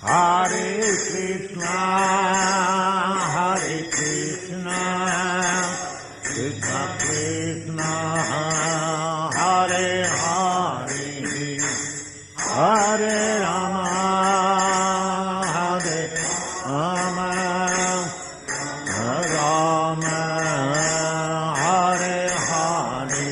Hare Krishna, Krishna Krishna, Hare Hare, Hare Rama, Hare Rama, Rama Hare Hare.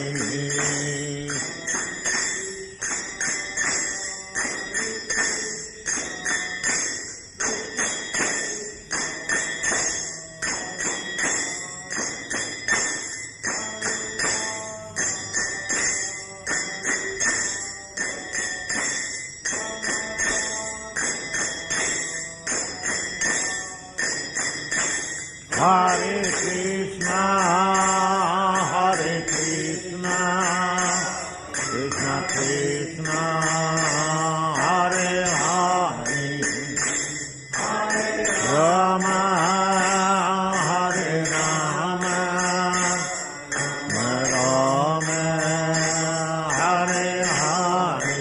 Hare Krishna, Krishna Krishna, Hare Hare, Rama Hare Rama, Rama Hare Hare.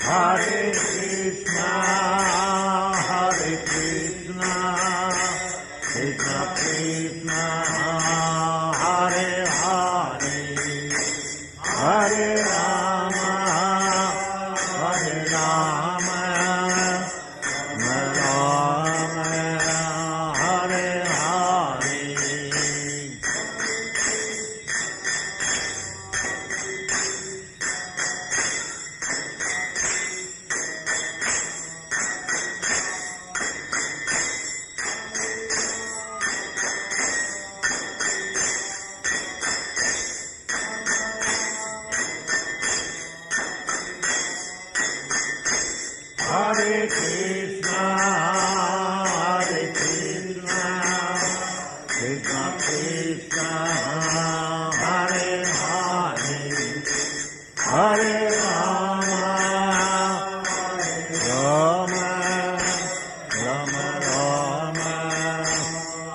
Hare Krishna, Krishna Krishna, Hare Hare, Hare Rama, Rama Hare Hare. Hare Krishna, Krishna Krishna, Hare Hare, Hare Rama, Rama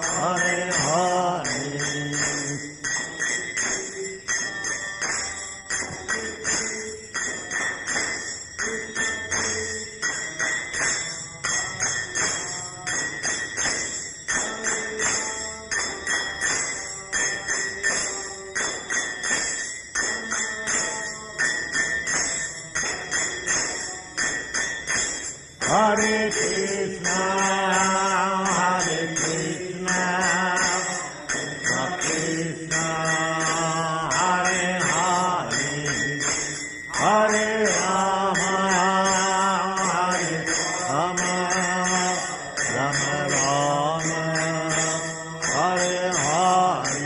Hare Hare. Hare Krishna, Krishna Krishna, Hare Hare, Hare Rama, Rama Hare Hare.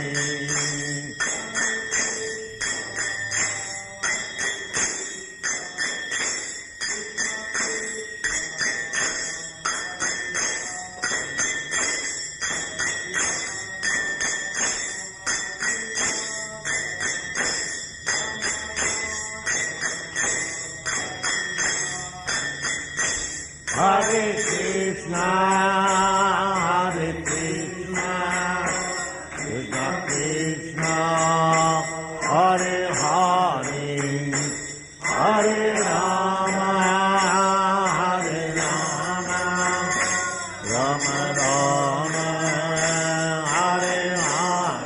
Hare Krishna, Krishna Krishna, Hare Hare, Hare Rama, Rama Hare Hare.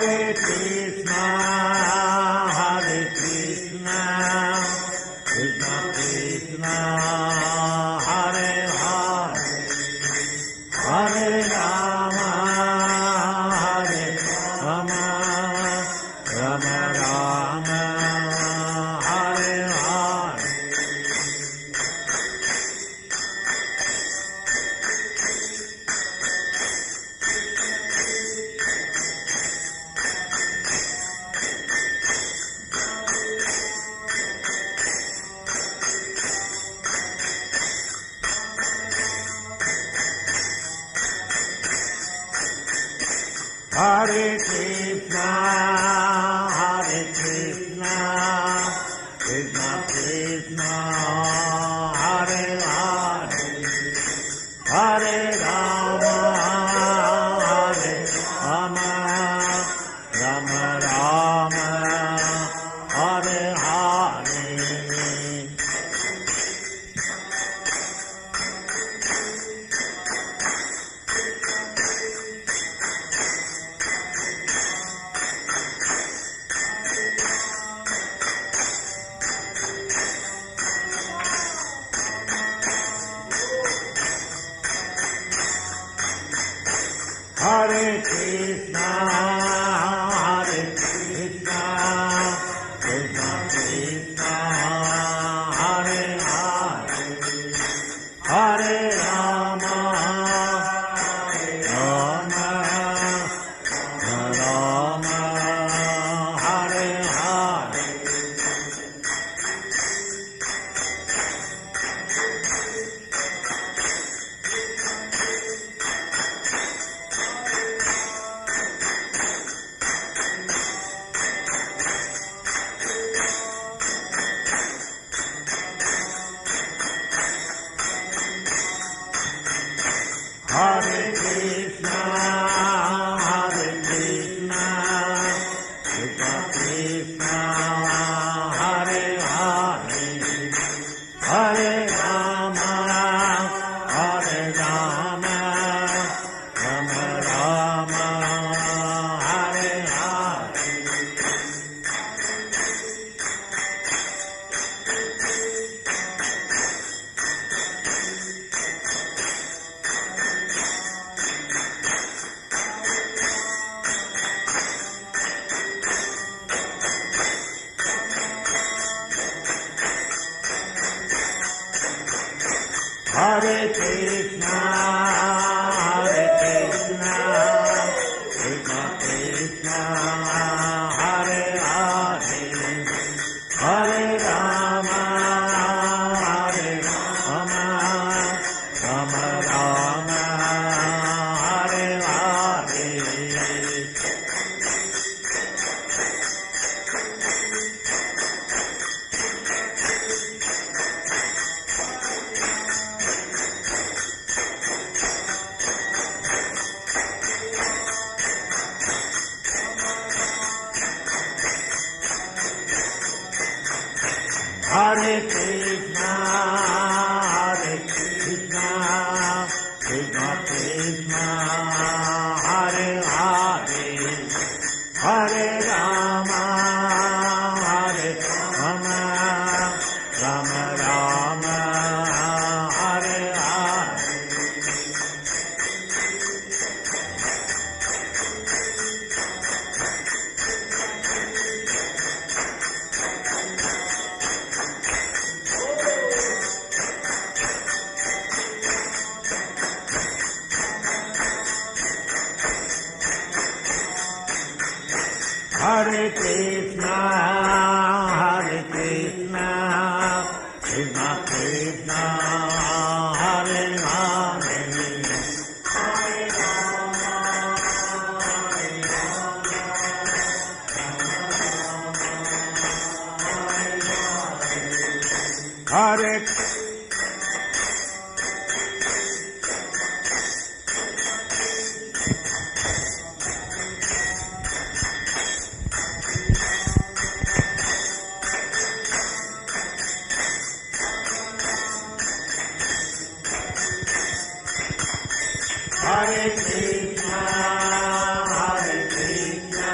Hare Krishna, Krishna Krishna, Hare Hare, Hare Rama, Rama Rama, Hare Hare. Hare Krishna, Krishna Krishna, Hare Hare, Hare Rama, Rama Rama, Hare Hare. Hare Krishna, Krishna Krishna, Hare Hare, Hare Rama, Rama Rama, Hare Hare. Hare Krishna, Krishna Krishna, Hare Hare, Hare Rama, Rama Rama, Hare Hare. Hare Krishna, Krishna Krishna, Hare Hare, Hare Rama, Rama Rama, Hare Hare. Hare Krishna, Krishna Krishna, Hare Hare, Hare Rama, Rama Rama, Hare Hare. Hare Krishna, Krishna Krishna, Hare Hare, Hare Rama, Hare Hare Krishna, Krishna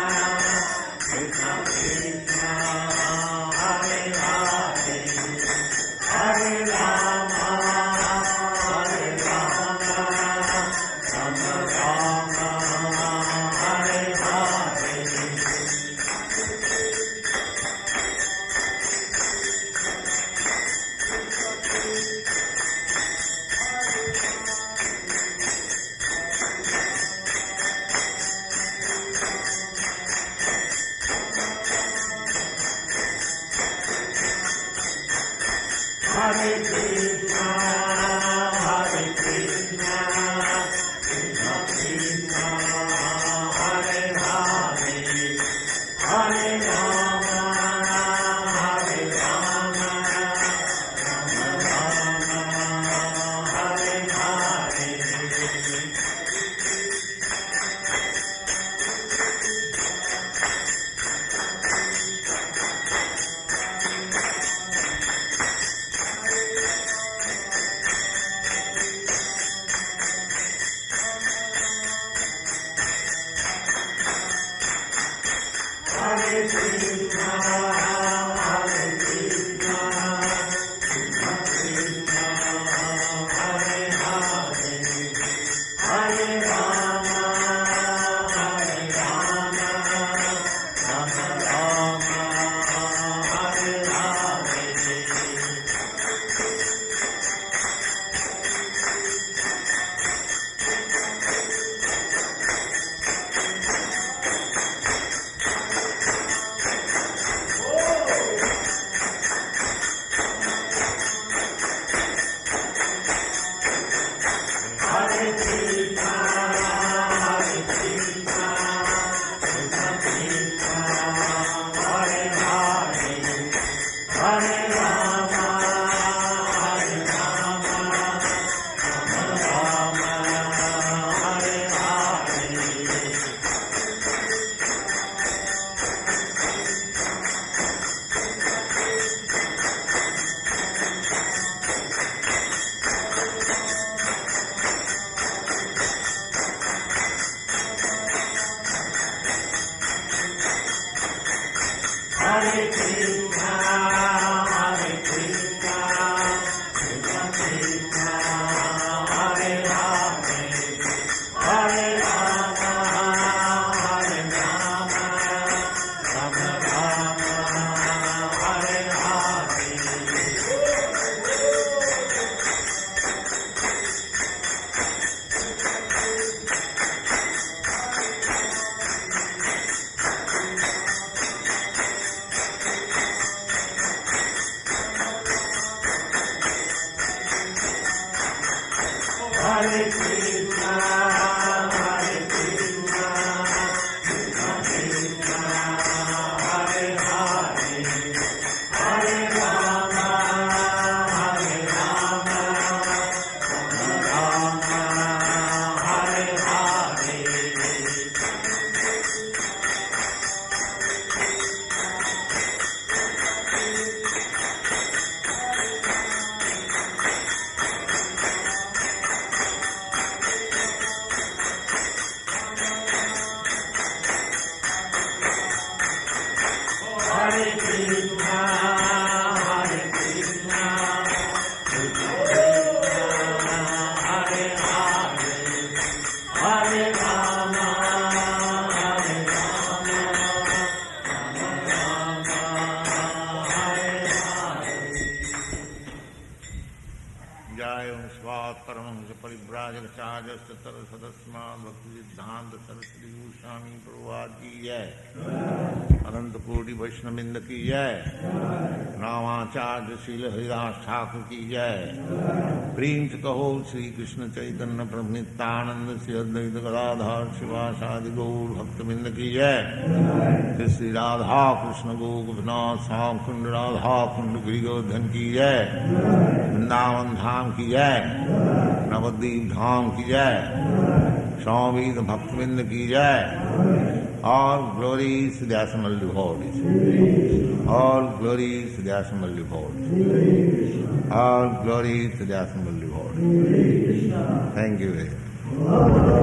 Ramanujacharya सदस्मात् भक्ति सिद्धांत सरस्वती गोस्वामी प्रभुपाद की जय। अनंत कोटि वैष्णविंद की जय। रामाचार्य शील हरिदास ठाकुर की जय। प्रेम से कहो श्री कृष्ण चैतन्य प्रभु नित्यानंद श्री अद्वैत गदाधर शिवासादि गौर भक्तविंद की जय। श्री राधा कृष्ण गोपिनाथ श्याम कुंड राधा कुंड गिरिगोधन की जय। वृंदावन धाम की जय। नवद्वीप धाम की जय। स्वामी भक्तविंद की जय। All glories to the Assembled devotees. All glories to the Assembled devotees. All glories to the Assembled devotees. Thank you very much.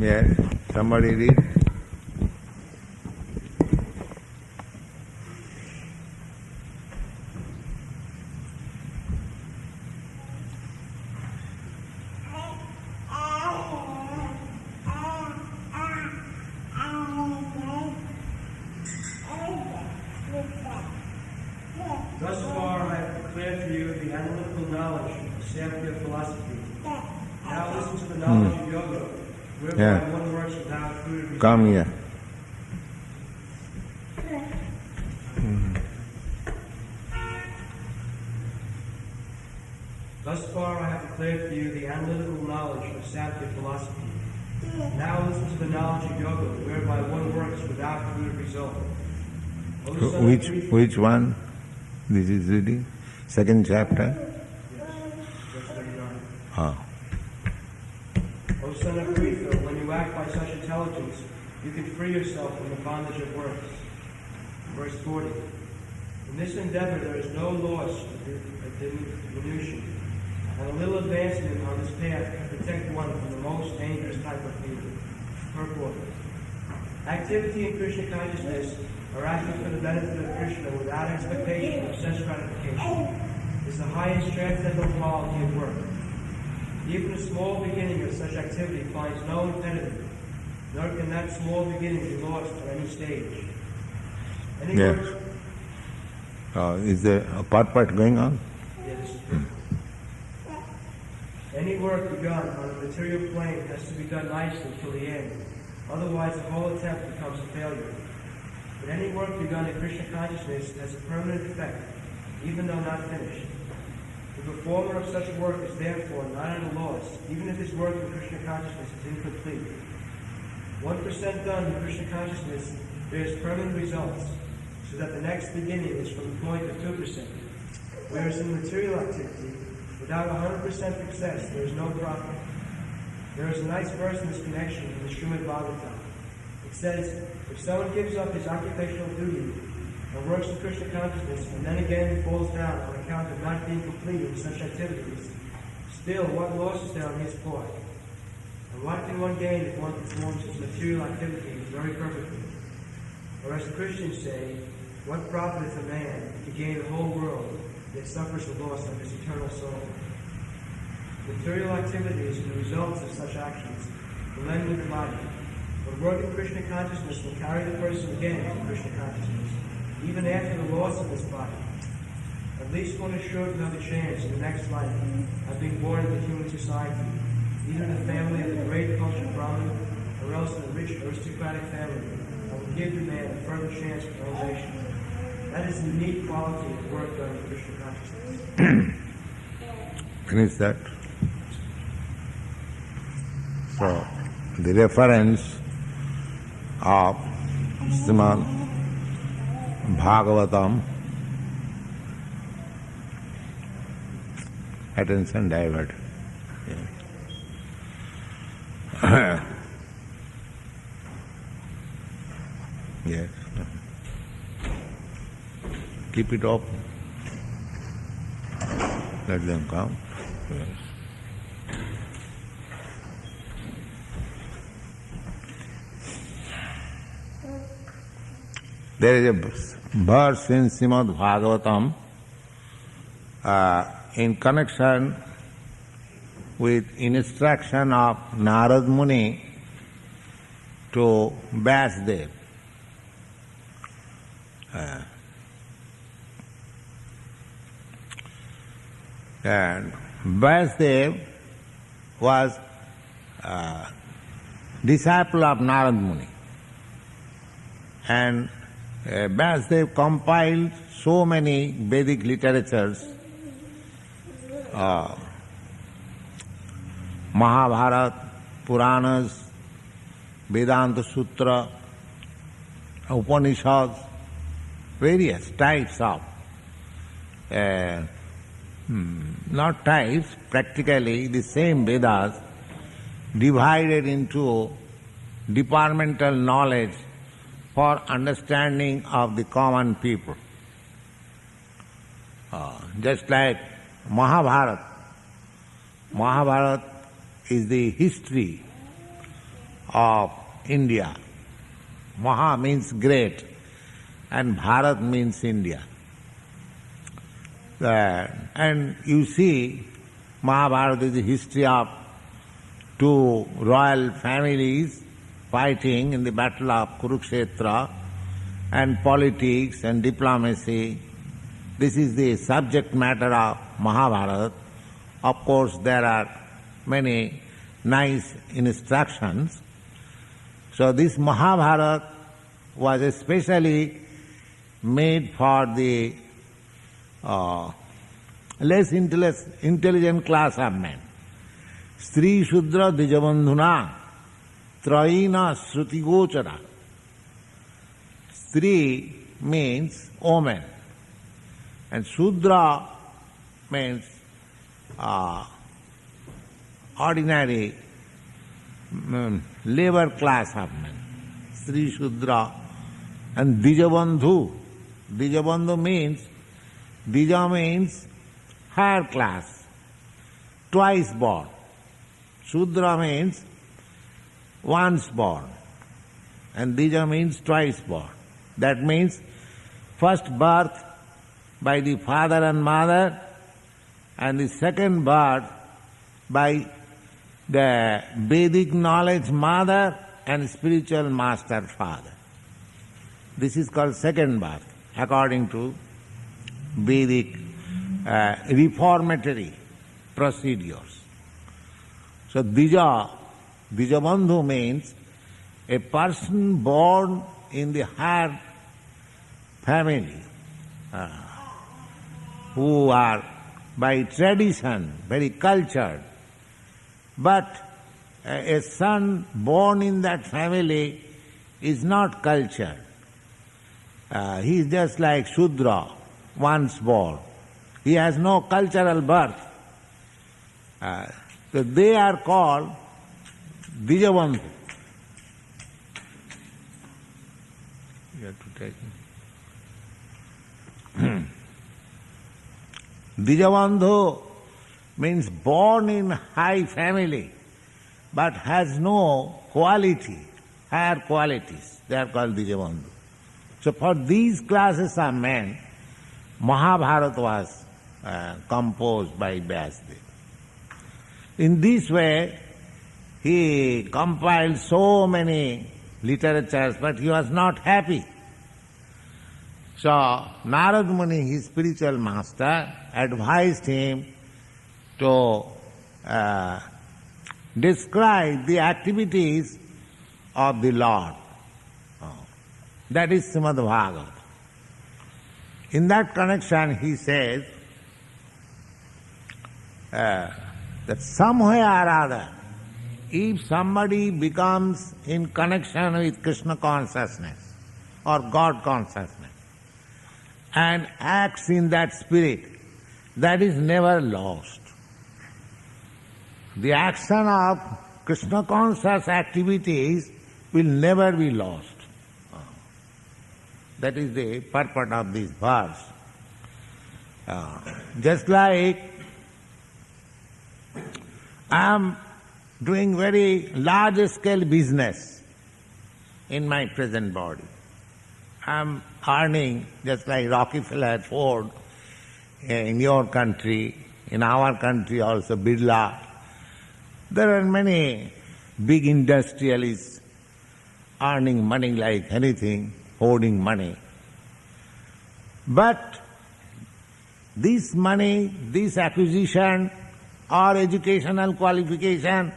Yes, somebody read. Thus far I have declared for you the analytical knowledge of the Samkhya philosophy. Now listen to the knowledge of yoga, whereby one works without food or Come here. Thus far I have declared for you the analytical knowledge of Samkhya philosophy. Now listen to the knowledge of yoga, whereby one works without food or result. O son of Pritha- Which one? This is reading? Second chapter? Yes, verse 39. Ah. O son of Pritha, when you act by such intelligence, you can free yourself from the bondage of works. Verse 40. In this endeavor there is no loss of diminution, and a little advancement on this path can protect one from the most dangerous type of evil. Purport. Activity in Krishna consciousness or acting for the benefit of Krishna without expectation of sense gratification is the highest transcendental quality of work. Even a small beginning of such activity finds no impediment, nor can that small beginning be lost at any stage. Any Yes. work- Is there a part going on? Yeah, this is good. Any work begun on a material plane has to be done nicely till the end, otherwise the whole attempt becomes a failure. But any work begun in Krishna consciousness has a permanent effect, even though not finished. The performer of such work is therefore not at a loss, even if his work in Krishna consciousness is incomplete. 1% done in Krishna consciousness bears permanent results, so that the next beginning is from the point of 2%. Whereas in material activity, without 100% success, there is no profit. There is a nice verse in this connection in the Srimad Bhagavatam. It says, if someone gives up his occupational duty and works in Krishna consciousness, and then again falls down on account of not being complete in such activities, still what loss is there on his part? And what can one gain if one performs his material activities very perfectly? Or as the Christians say, what profiteth a man to gain the whole world, yet suffers the loss of his eternal soul? Material activities and the results of such actions will end with the body. But work in Krishna consciousness will carry the person again to Krishna consciousness, even after the loss of this body. At least one is sure to have a chance in the next life of being born into human society, either in the family of the great cultured Brahmin, or else in a rich aristocratic family, that will give the man a further chance for elevation. That is the unique quality of work done in Krishna consciousness. Finish that. So, the reference of Srimad Bhagavatam, attention divert. Yes. Keep it open. Let them come. Yes. There is a verse in Srimad Bhagavatam in connection with instruction of Narad Muni to Vyasdev. And Vyasdev was disciple of Narad Muni. And Vyasdev compiled so many Vedic literatures, Mahabharata, Puranas, Vedanta Sutra, Upanishads, various types of, not types, practically the same Vedas divided into departmental knowledge for understanding of the common people. Just like Mahabharata. Mahabharata is the history of India. Maha means great and Bharat means India. And you see, Mahabharata is the history of two royal families fighting in the battle of Kurukshetra, and politics and diplomacy. This is the subject matter of Mahabharata. Of course, there are many nice instructions. So this Mahabharata was especially made for the less intelligent class of men. Stri Shudra Dijabandhuna Traina Srutigochara. Stri means woman, and Shudra means ordinary labor class of men. Stri Shudra. And Dijabandhu. Dijabandhu means, Dija means higher class, twice born. Shudra means once born, and Dija means twice born. That means first birth by the father and mother, and the second birth by the Vedic knowledge mother and spiritual master father. This is called second birth, according to Vedic reformatory procedures. So Dijabandhu means a person born in the higher family, who are by tradition very cultured, but a son born in that family is not cultured. He is just like Shudra, once born. He has no cultural birth. So they are called Dijabandhu. You have to take it. Dijabandhu means born in high family, but has no quality, higher qualities. They are called Dijabandhu. So for these classes of men, Mahabharata was composed by Vyasdev. In this way, he compiled so many literatures, but he was not happy. So Narad Muni, his spiritual master, advised him to describe the activities of the Lord. That is Srimad Bhagavatam. In that connection, he says that somewhere or other, if somebody becomes in connection with Krishna consciousness or God consciousness and acts in that spirit, that is never lost. The action of Krishna conscious activities will never be lost. That is the purport of this verse. Just like I am doing very large scale business in my present body, I'm earning just like Rockefeller, Ford, in your country, in our country also, Birla. There are many big industrialists earning money like anything, hoarding money. But this money, this acquisition or educational qualification,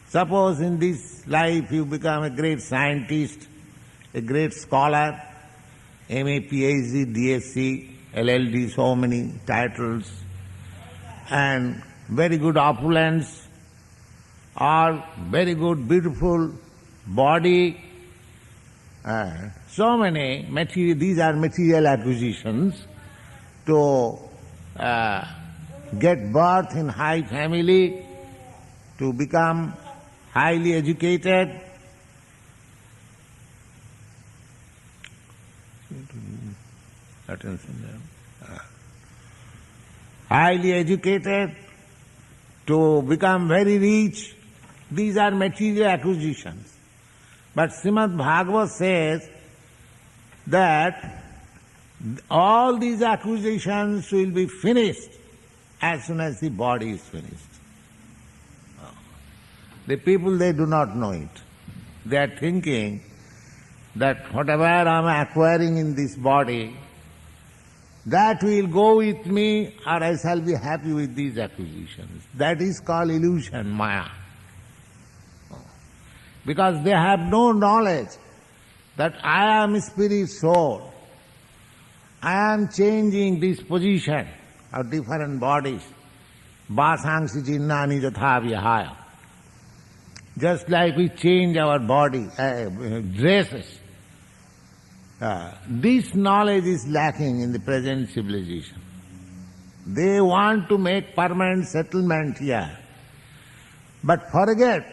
suppose in this life you become a great scientist, a great scholar, MA, PhD, DSc, LLD, so many titles, and very good opulence, or very good, beautiful body, so many material, these are material acquisitions to get birth in high family, to become highly educated. Highly educated, to become very rich. These are material acquisitions. But Srimad Bhagavad says that all these acquisitions will be finished as soon as the body is finished. The people, they do not know it. They are thinking that whatever I am acquiring in this body, that will go with me or I shall be happy with these acquisitions. That is called illusion, Maya. Because they have no knowledge that I am spirit soul. I am changing this position of different bodies. Vasangsi chinnani jatha vihaya. Just like we change our body, dresses. This knowledge is lacking in the present civilization. They want to make permanent settlement here, but forget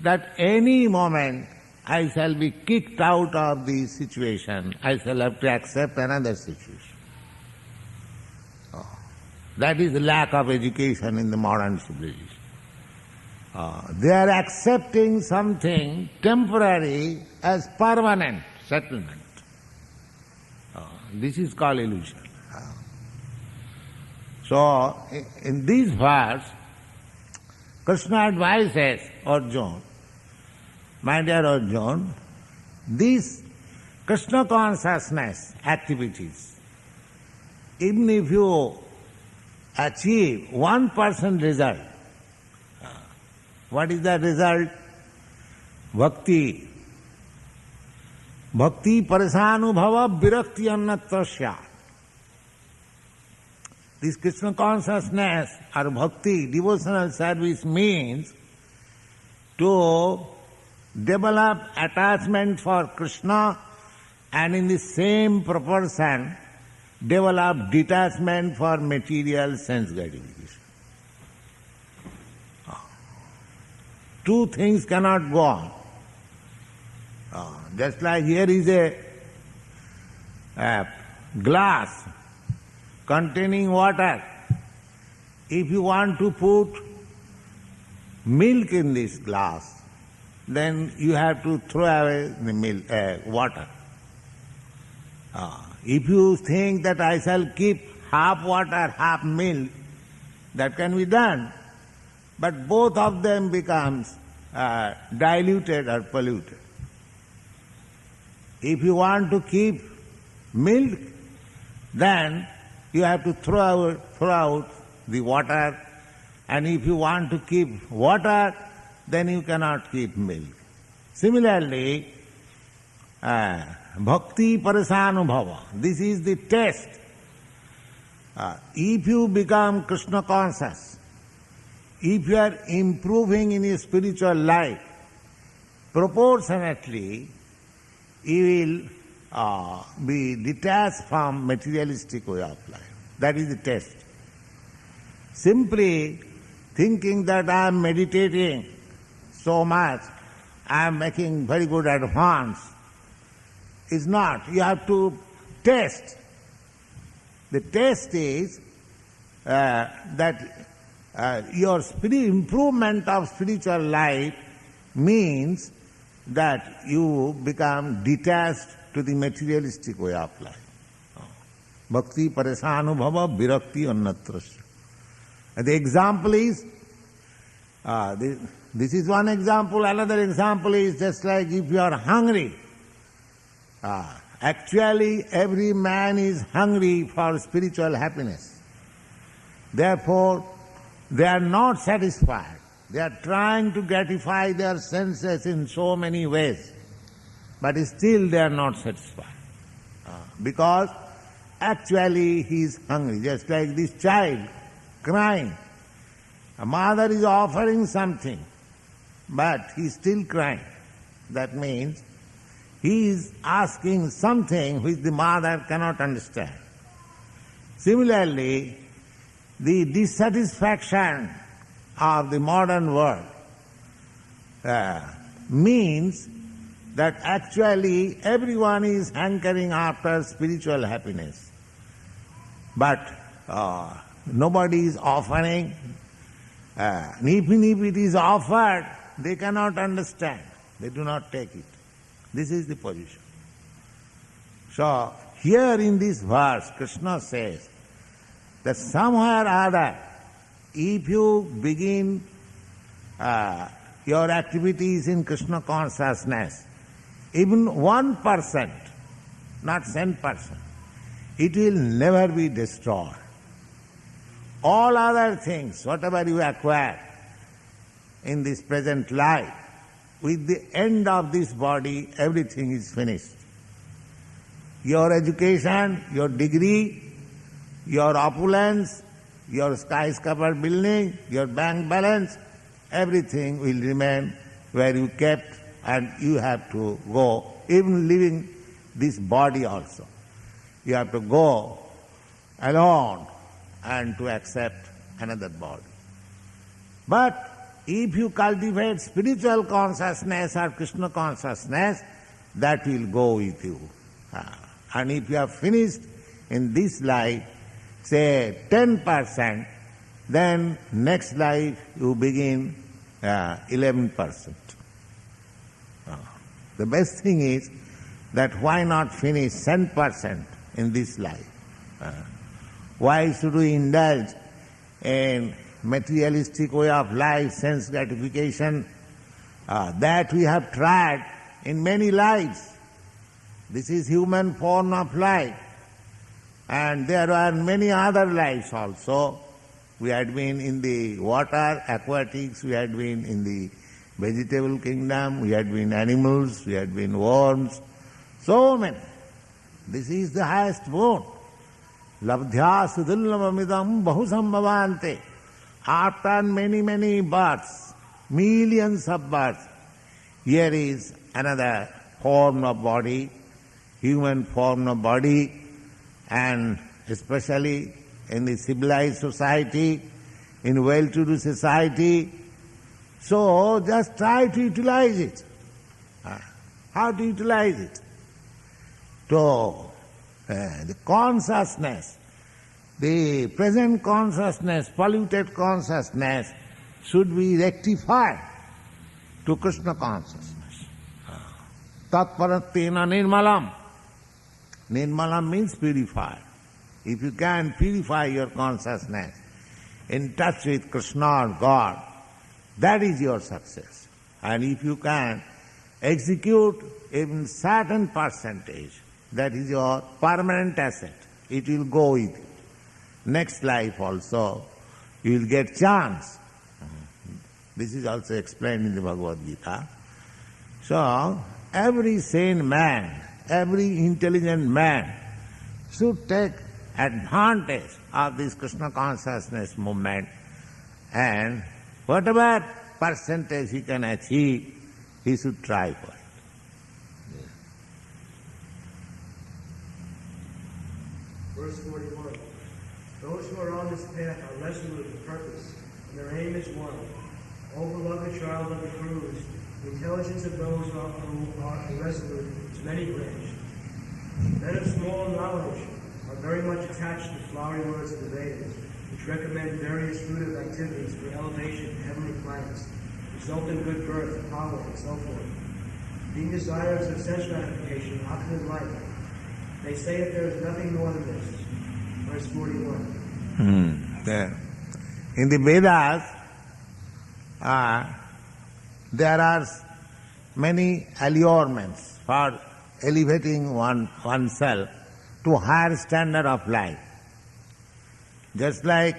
that any moment I shall be kicked out of the situation, I shall have to accept another situation. That is the lack of education in the modern civilization. They are accepting something temporary as permanent settlement. This is called illusion. So, in this verse, Krishna advises Arjuna, my dear Arjuna, these Krishna consciousness activities, even if you achieve 1% result, what is the result? Bhakti. Bhakti parasanubhava virakti annatrasya. This Krishna consciousness or bhakti, devotional service, means to develop attachment for Krishna and in the same proportion develop detachment for material sense gratification. Two things cannot go on. Just like here is a glass containing water. If you want to put milk in this glass, then you have to throw away the milk, water. If you think that I shall keep half water, half milk, that can be done. But both of them becomes diluted or polluted. If you want to keep milk, then you have to throw out the water, and if you want to keep water, then you cannot keep milk. Similarly, bhakti parasanubhava, this is the test. If you become Krishna conscious, if you are improving in your spiritual life, proportionately you will be detached from materialistic way of life. That is the test. Simply thinking that I am meditating so much, I am making very good advance, is not. You have to test. The test is that your improvement of spiritual life means that you become detached to the materialistic way of life. Bhakti paresanubhava virakti annatrasya. The example is, this is one example. Another example is just like if you are hungry. Actually, every man is hungry for spiritual happiness. Therefore, they are not satisfied. They are trying to gratify their senses in so many ways, but still they are not satisfied. Because actually he is hungry, just like this child crying. A mother is offering something, but he is still crying. That means he is asking something which the mother cannot understand. Similarly, the dissatisfaction of the modern world means that actually everyone is hankering after spiritual happiness. But nobody is offering. Even if it is offered, they cannot understand. They do not take it. This is the position. So, here in this verse, Krishna says that somewhere or other, if you begin your activities in Krishna consciousness, even 1%, not 10%, it will never be destroyed. All other things, whatever you acquire in this present life, with the end of this body, everything is finished. Your education, your degree, your opulence, your skyscraper building, your bank balance, everything will remain where you kept, and you have to go, even leaving this body also. You have to go alone and to accept another body. But if you cultivate spiritual consciousness or Krishna consciousness, that will go with you. And if you have finished in this life, say 10%, then next life you begin 11%. The best thing is that why not finish 10% in this life? Why should we indulge in materialistic way of life, sense gratification? That we have tried in many lives. This is human form of life. And there are many other lives also. We had been in the water, aquatics, we had been in the vegetable kingdom, we had been animals, we had been worms, so many. This is the highest boon. Labdhya sudullamamidam bahusambhavante. After many births, millions of births, here is another form of body, human form of body, and especially in the civilized society, in well-to-do society. So just try to utilize it. How to utilize it? So the consciousness, the present consciousness, polluted consciousness, should be rectified to Krishna consciousness. Tatparatena nirmalam. Nirmalam means purified. If you can purify your consciousness in touch with Krishna or God, that is your success. And if you can execute even certain percentage, that is your permanent asset. It will go with you. Next life also, you will get chance. This is also explained in the Bhagavad Gita. So, every sane man, every intelligent man should take advantage of this Krishna consciousness movement, and whatever percentage he can achieve, he should try for it. Verse 41. Those who are on this path are resolute in purpose, and their aim is one. O beloved child of the Gurus, the intelligence of those who are irresolute is many branched. Men of small knowledge are very much attached to flowery words of the Vedas, which recommend various fruitive activities for elevation to heavenly planets, result in good birth, power, and so forth. being desirous of sense gratification, opulent life. They say that there is nothing more than this. Verse 41. There. In the Vedas, there are many allurements for elevating oneself to higher standard of life. Just like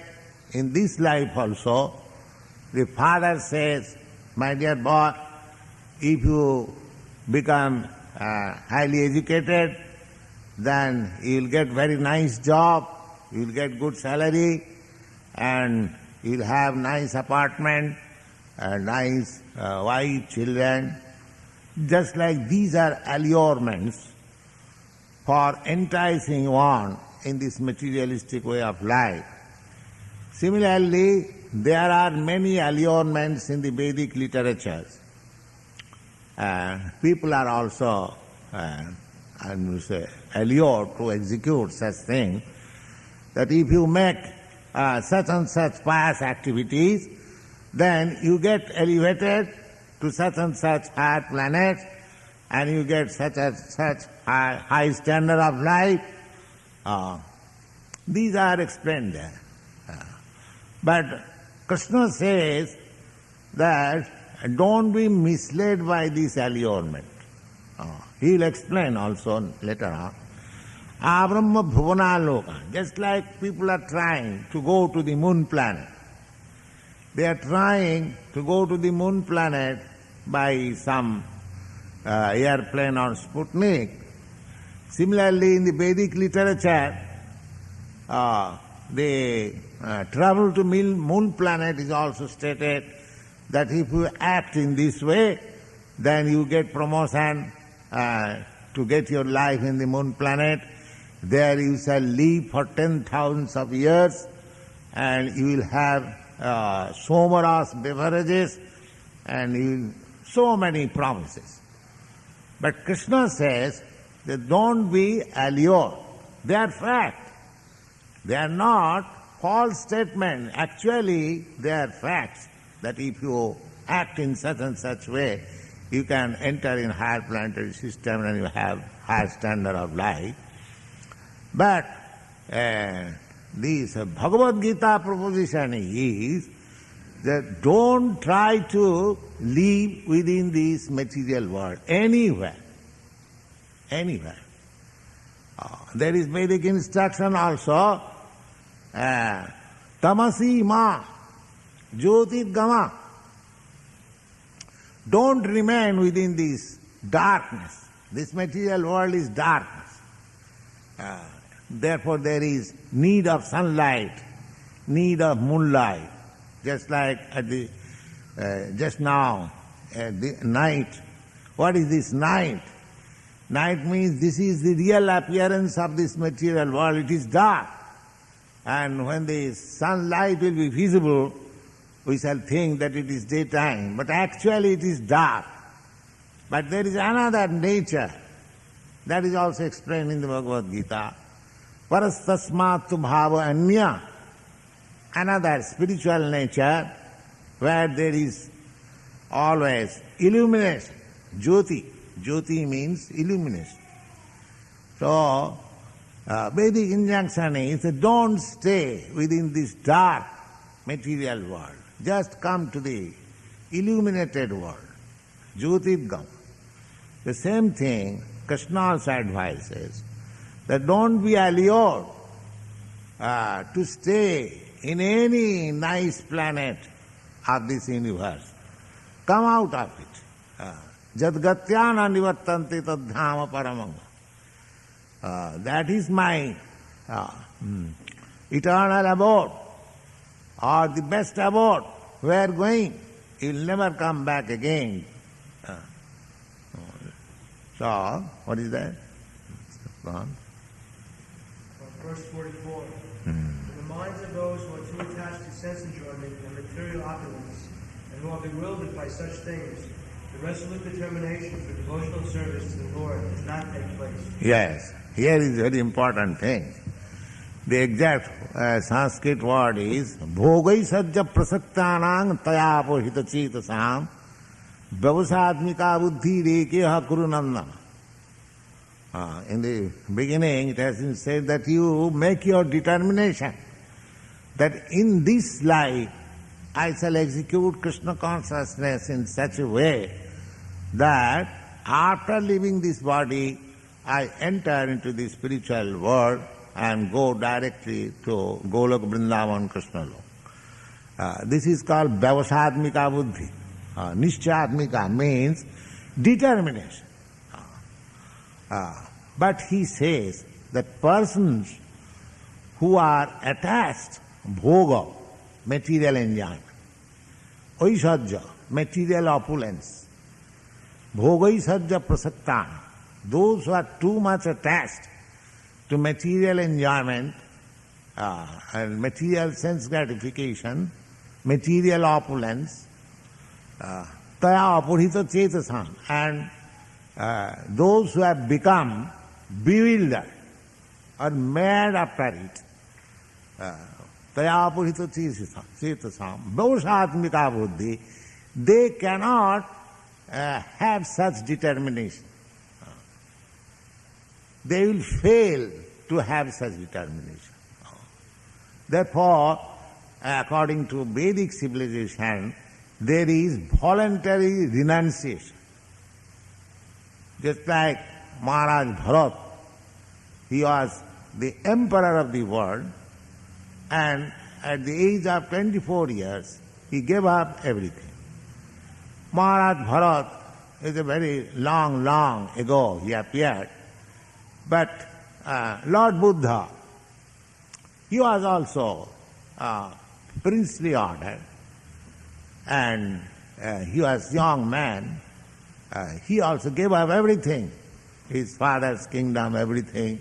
in this life also, the father says, my dear boy, if you become highly educated, then you will get very nice job, you will get good salary, and you will have nice apartment, nice wife, children. Just like these are allurements for enticing one in this materialistic way of life. Similarly, there are many allurements in the Vedic literatures. People are also allured to execute such things, that if you make such and such pious activities, then you get elevated to such and such higher planets, and you get such and such high standard of life. These are explained there. But Krishna says that don't be misled by this allurement. He will explain also later on. Abrahma Bhuvanaloka, just like people are trying to go to the moon planet. They are trying to go to the moon planet by some airplane or Sputnik. Similarly, in the Vedic literature, the travel to moon planet is also stated that if you act in this way, then you get promotion to get your life in the moon planet. There you shall live for 10,000 of years, and you will have somaras beverages, and so many promises. But Krishna says that don't be allured. They are fact. They are not false statement. Actually, they are facts, that if you act in such and such way, you can enter in higher planetary system and you have higher standard of life. But this Bhagavad Gita proposition is that don't try to live within this material world, anywhere. Anywhere. There is Vedic instruction also, tamasi ma, jyotir gama. Don't remain within this darkness. This material world is darkness. Therefore there is need of sunlight, need of moonlight. Just like at the just now, the night. What is this night? Night means this is the real appearance of this material world. It is dark. And when the sunlight will be visible, we shall think that it is daytime, but actually it is dark. But there is another nature that is also explained in the Bhagavad Gita. Parastasmatu bhava anya, another spiritual nature where there is always illumination. Jyoti. Jyoti means illumination. So, Vedic injunction is that don't stay within this dark material world. Just come to the illuminated world. Jyotirgam. The same thing Krishna also advises, that don't be allured to stay in any nice planet of this universe. Come out of it. Jadgatyana nivartanti tadhama paramanga. That is my eternal abode, or the best abode. Where going? You'll never come back again. So, what is that? Verse 44. In the minds of those who are too attached to sense enjoyment and material opulence, and who are bewildered by such things, the resolute determination for devotional service to the Lord does not take place. Yes, here is very important thing. The exact Sanskrit word is bhogai sajja prasaktanang tayapo hitachetasam Vyavasadmika buddhi rekeha kurunandana. In the beginning it has been said that you make your determination that in this life I shall execute Krishna consciousness in such a way that after leaving this body I enter into the spiritual world and go directly to Golok Vrindavan Krishna Lok. This is called Vyavasadmika buddhi. Nishchadmika means determination. But he says that persons who are attached, bhoga, material enjoyment, oisajya, material opulence, bhogaisajya prasaktana, those who are too much attached to material enjoyment and material sense gratification, material opulence, taya apurhita chetasam, and those who have become bewildered or mad after it, taya apurhita chetasam, vyavasadmika buddhi, they cannot have such determination. They will fail to have such determination. Therefore, according to Vedic civilization, there is voluntary renunciation. Just like Maharaj Bharat, he was the emperor of the world, and at the age of 24 years, he gave up everything. Maharaj Bharat is a very long ago he appeared, but Lord Buddha, he was also princely order, and he was young man. He also gave up everything, his father's kingdom, everything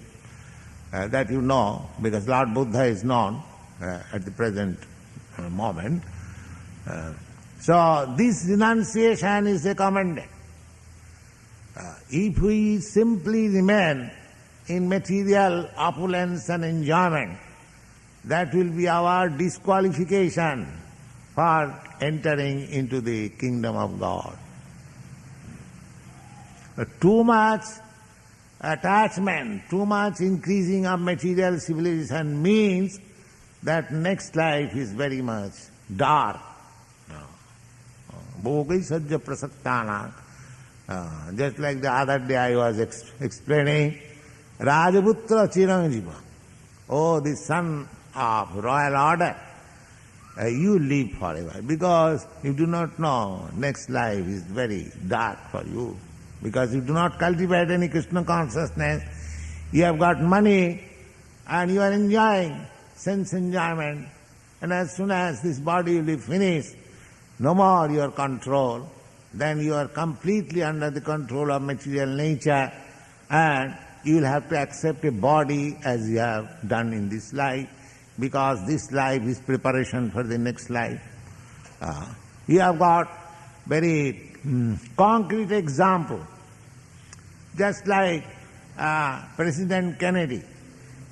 that you know, because Lord Buddha is known at the present moment. So this renunciation is recommended. If we simply remain in material opulence and enjoyment, that will be our disqualification for entering into the kingdom of God. Too much attachment, too much increasing of material civilization means that next life is very much dark. Bhogai sajja prasaktana. Just like the other day I was explaining, Rajaputra Chiranjiva, oh, the son of royal order, you live forever, because you do not know next life is very dark for you, because you do not cultivate any Krishna consciousness. You have got money and you are enjoying sense enjoyment, and as soon as this body will be finished, no more your control, then you are completely under the control of material nature, and you will have to accept a body as you have done in this life, because this life is preparation for the next life. You have got very concrete example. Just like President Kennedy,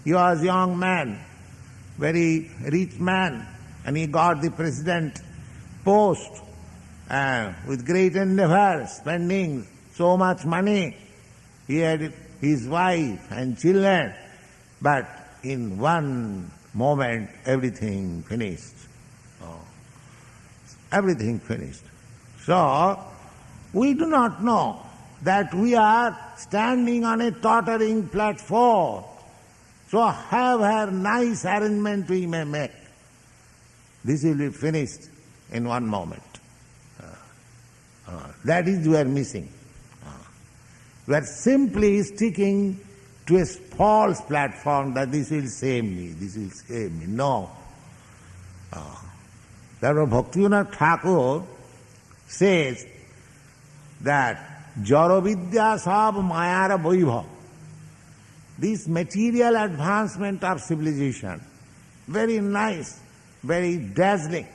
he was a young man, very rich man, and he got the president post with great endeavor, spending so much money. He had his wife and children, but in one moment everything finished. Everything finished. So, we do not know that we are standing on a tottering platform. So however nice arrangement we may make, this will be finished in one moment. That is we are missing. We are simply sticking to a false platform that this will save me, this will save me. No. Therefore Bhaktivinoda Thakur says that Jara Vidya Sab Mayara Vaibhav, this material advancement of civilization, very nice, very dazzling,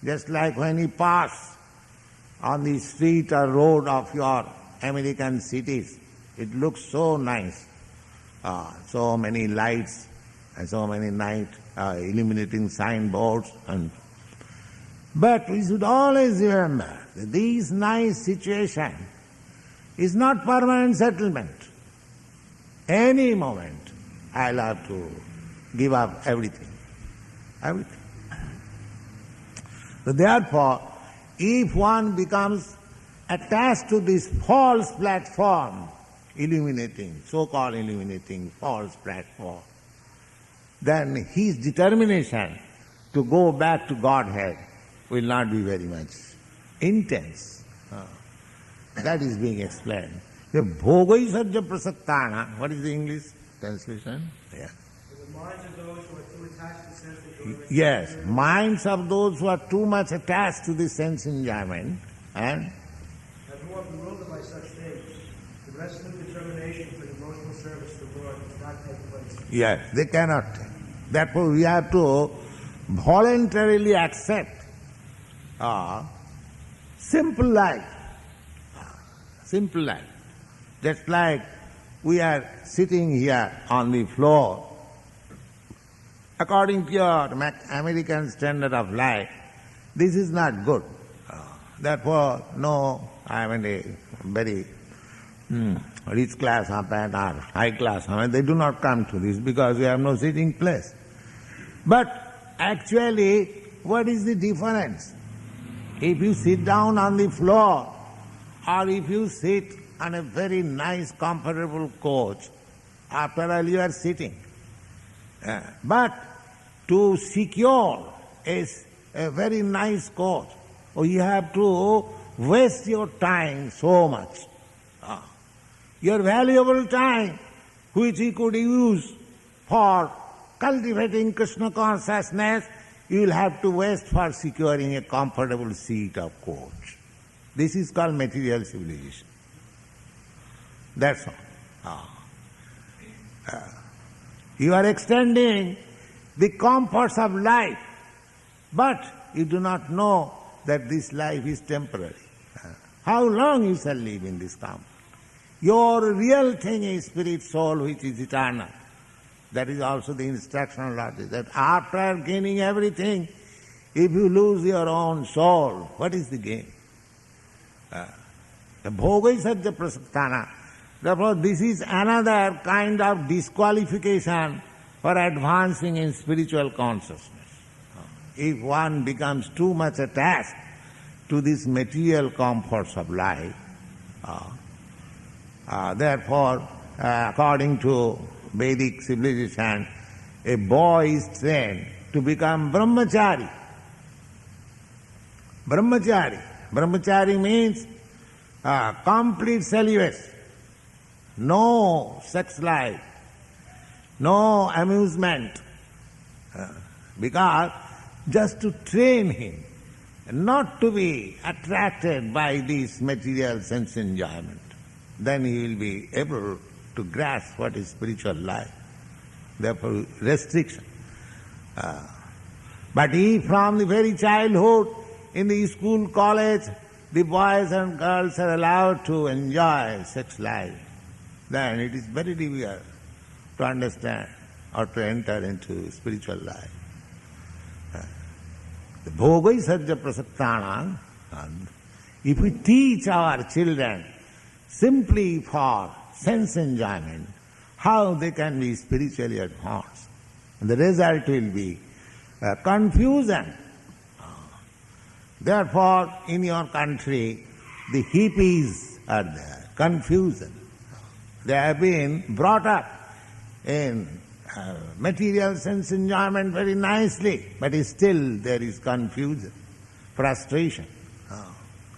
just like when you pass on the street or road of your American cities, it looks so nice. So many lights and so many night illuminating signboards, and But we should always remember that this nice situation is not permanent settlement. Any moment I'll have to give up everything. Everything. So therefore, if one becomes attached to this false platform, so-called illuminating false platform, then his determination to go back to Godhead will not be very much intense. That is being explained. The bhogai sajja prasaktana, what is the English translation? Yeah. The minds of those who are too attached to sense enjoyment. Yes, minds of those who are too much attached to the sense enjoyment and who are bewildered by such things, the resolute determination for devotional service to the Lord does not take place. yes, they cannot take. Therefore we have to voluntarily accept simple life. Simple life. Just like we are sitting here on the floor, according to your American standard of life, this is not good. Therefore, no, I mean a very rich class husband or high class husband, they do not come to this because we have no sitting place. But actually, what is the difference? If you sit down on the floor, or if you sit on a very nice, comfortable couch, after all you are sitting. But to secure a very nice couch, you have to waste your time so much. Your valuable time, which you could use for cultivating Krishna consciousness, you will have to waste for securing a comfortable seat of couch. This is called material civilization. That's all. You are extending the comforts of life, but you do not know that this life is temporary. How long you shall live in this comfort? Your real thing is spirit, soul, which is eternal. That is also the instructional logic, that after gaining everything, if you lose your own soul, what is the gain? The bhogai sajja prasaktana. Therefore, this is another kind of disqualification for advancing in spiritual consciousness. If one becomes too much attached to these material comforts of life, therefore, according to Vedic civilization, a boy is trained to become brahmachari. Brahmachari. Brahmachari means complete celibacy, no sex life, no amusement, because just to train him not to be attracted by this material sense enjoyment, then he will be able to grasp what is spiritual life. Therefore, restriction. But if from the very childhood, in the school, college, the boys and girls are allowed to enjoy sex life, then it is very difficult to understand or to enter into spiritual life. The bhogai sajja prasaktana, if we teach our children simply for sense enjoyment, how they can be spiritually advanced, the result will be confusion. Therefore, in your country, the hippies are there, confusion. They have been brought up in material sense enjoyment very nicely, but still there is confusion, frustration,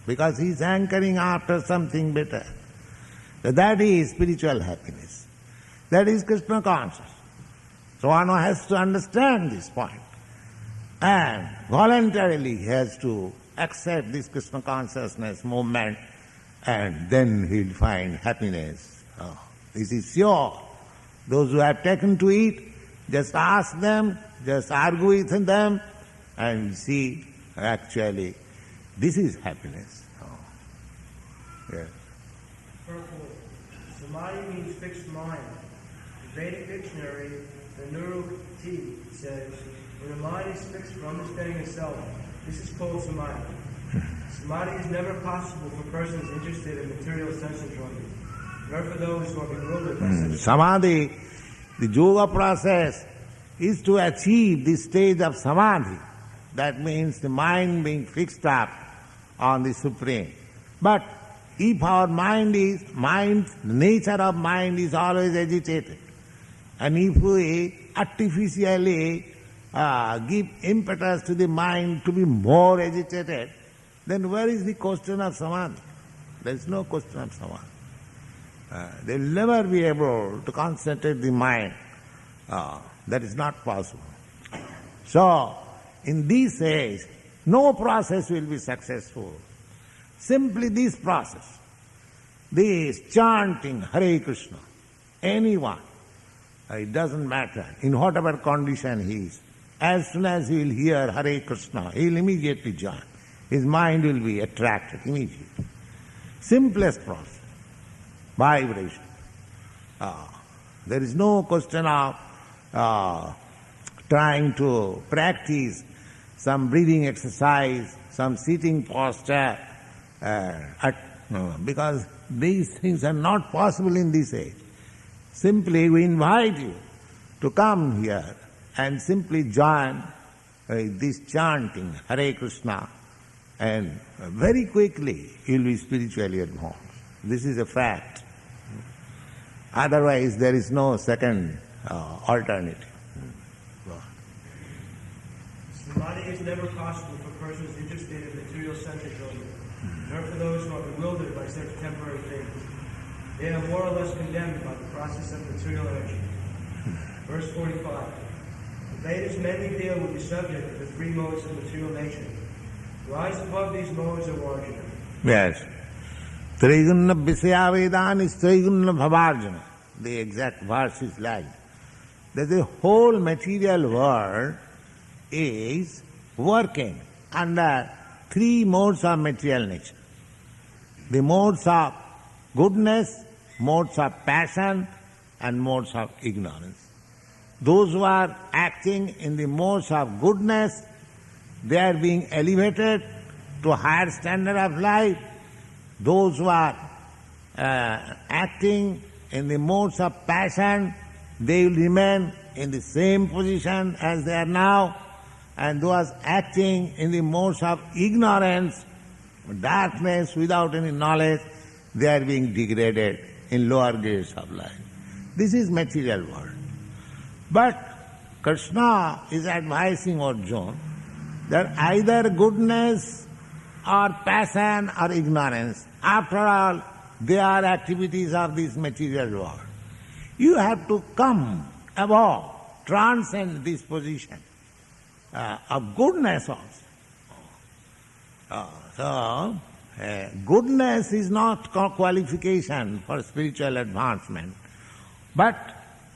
because he is hankering after something better. So that is spiritual happiness. That is Krishna consciousness. So one has to understand this point and voluntarily has to accept this Krishna consciousness movement, and then he will find happiness. This is sure. Those who have taken to it, just ask them, just argue with them, and see actually this is happiness. Yes. Purport. Samadhi means fixed mind. The Vedic dictionary, the Nirukti, says, when the mind is fixed for understanding itself, This is called samadhi. Samadhi is never possible for persons interested in material sense enjoyment, nor for those who are bewildered by such. Samadhi, the yoga process is to achieve the stage of samadhi. That means the mind being fixed up on the Supreme. But if our the nature of mind is always agitated, and if we artificially give impetus to the mind to be more agitated, then where is the question of samadhi? There is no question of samadhi. They will never be able to concentrate the mind. That is not possible. So, in this age, no process will be successful. Simply this process, this chanting Hare Krishna, anyone, it doesn't matter, in whatever condition he is, as soon as he will hear Hare Krishna, he will immediately join. His mind will be attracted immediately. Simplest process, vibration. There is no question of trying to practice some breathing exercise, some sitting posture, because these things are not possible in this age. Simply we invite you to come here and simply join this chanting Hare Krishna, and very quickly you will be spiritually advanced. This is a fact. Otherwise there is no second alternative. Samadhi is never possible for persons interested in material sense enjoyment, nor for those who are bewildered by such temporary things. They are more or less condemned by the process of material energy. Verse 45. The Vedas mainly deal with the subject of the three modes of material nature. Rise above these modes, O Arjuna. Yes. Trigunna Visaya Vedani Trigunna Bhavarjuna. The exact verse is like that the whole material world is working under three modes of material nature. The modes of goodness, modes of passion, and modes of ignorance. Those who are acting in the modes of goodness, they are being elevated to a higher standard of life. Those who are acting in the modes of passion, they will remain in the same position as they are now. And those acting in the modes of ignorance, darkness, without any knowledge, they are being degraded in lower grades of life. This is material world. But Krishna is advising Arjuna that either goodness or passion or ignorance, after all, they are activities of this material world. You have to come above, transcend this position of goodness also. Goodness is not qualification for spiritual advancement, but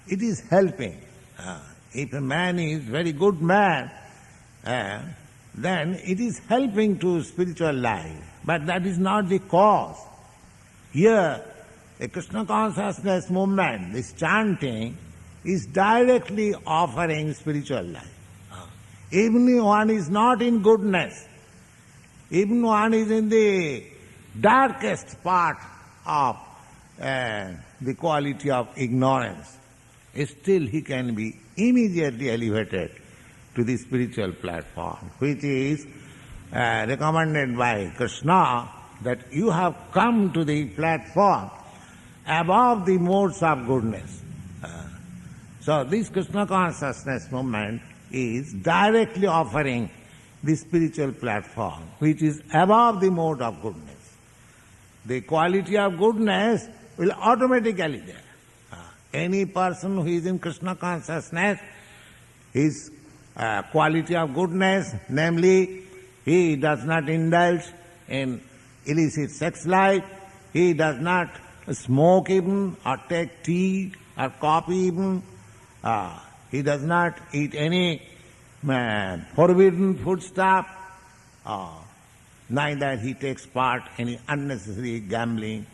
it is helping. If a man is very good man, then it is helping to spiritual life, but that is not the cause. Here, a Krishna consciousness movement, this chanting, is directly offering spiritual life. Even if one is not in goodness, even one is in the darkest part of the quality of ignorance, still he can be immediately elevated to the spiritual platform, which is recommended by Krishna, that you have come to the platform above the modes of goodness. So this Krishna consciousness movement is directly offering the spiritual platform, which is above the mode of goodness. The quality of goodness will automatically there. Any person who is in Krishna consciousness, his quality of goodness, namely, he does not indulge in illicit sex life, he does not smoke even, or take tea or coffee even, he does not eat any forbidden food stuff, neither he takes part in any unnecessary gambling.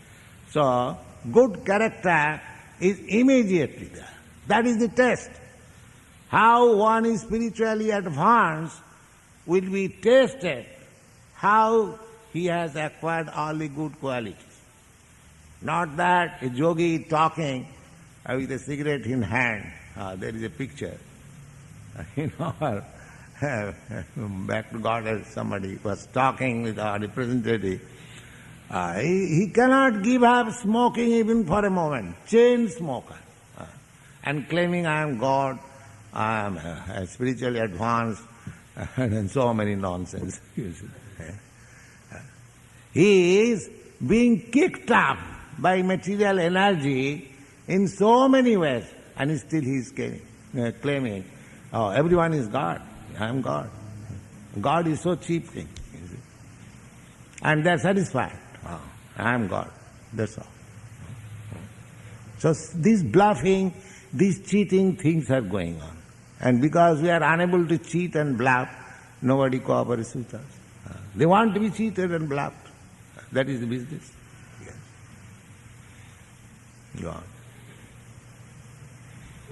So, good character is immediately there. That is the test. How one is spiritually advanced will be tested how he has acquired all the good qualities. Not that a yogi talking with a cigarette in hand. There is a picture. Back to Goddess, somebody was talking with our representative. He cannot give up smoking even for a moment. Chain smoker. And claiming I am God, I am spiritually advanced, and so many nonsense. He is being kicked up by material energy in so many ways, and still he is claiming, oh, everyone is God, I am God. God is so cheap thing. And they are satisfied. Oh, I am God, that's all. So this bluffing, these cheating things are going on. And because we are unable to cheat and bluff, nobody cooperates with us. They want to be cheated and bluffed. That is the business. Yes. Go on.